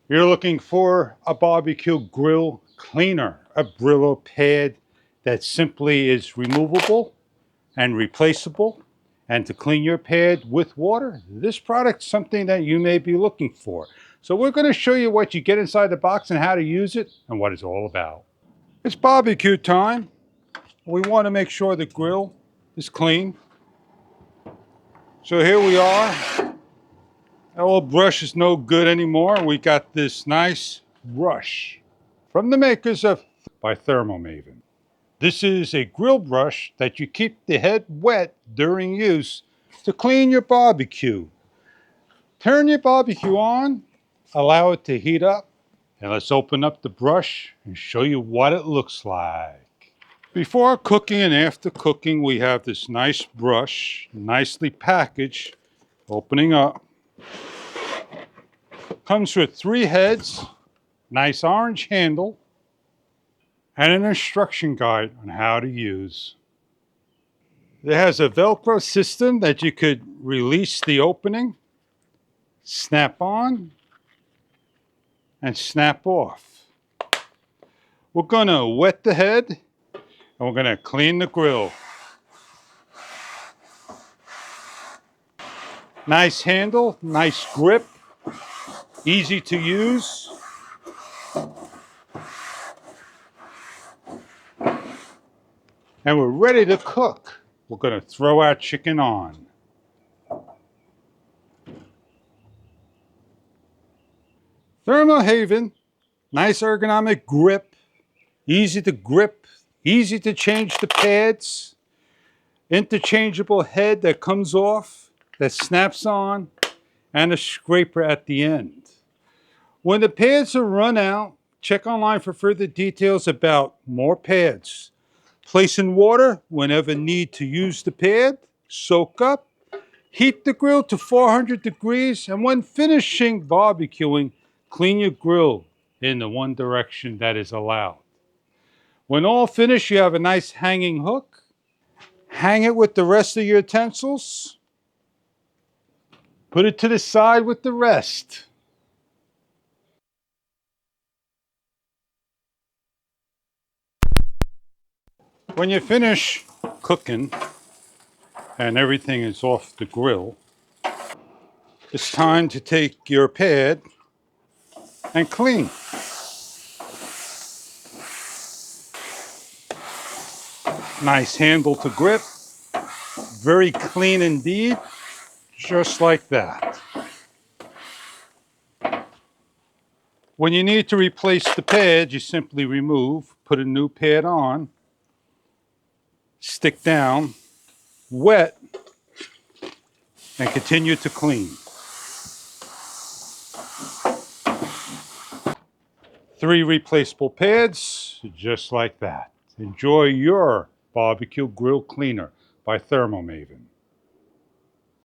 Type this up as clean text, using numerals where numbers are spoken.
You're looking for a barbecue grill cleaner, a Brillo pad that simply is removable and replaceable. And to clean your pad with water, this product's something that you may be looking for. So we're going to show you what you get inside the box and how to use it and what it's all about. It's barbecue time. We want to make sure the grill is clean. So here we are. That old brush is no good anymore. We got this nice brush from the makers of by Thermomaven. This is a grill brush that you keep the head wet during use to clean your barbecue. Turn your barbecue on, allow it to heat up, and let's open up the brush and show you what it looks like. Before cooking and after cooking, we have this nice brush, nicely packaged, opening up. Comes with 3 heads, nice orange handle, and an instruction guide on how to use. It has a Velcro system that you could release the opening, snap on, and snap off. We're going to wet the head, and we're going to clean the grill. Nice handle, nice grip, easy to use. And we're ready to cook. We're going to throw our chicken on. Thermohaven, nice ergonomic grip, easy to grip, easy to change the pads, interchangeable head that comes off, that snaps on, and a scraper at the end. When the pads are run out, check online for further details about more pads. Place in water whenever need to use the pad, soak up, heat the grill to 400 degrees, and when finishing barbecuing, clean your grill in the one direction that is allowed. When all finished, you have a nice hanging hook. Hang it with the rest of your utensils. Put it to the side with the rest. When you finish cooking and everything is off the grill, it's time to take your pad and clean. Nice handle to grip, very clean indeed, just like that. When you need to replace the pad, you simply remove, put a new pad on, stick down, wet, and continue to clean. 3 replaceable pads, just like that. Enjoy your barbecue grill cleaner by Thermomaven.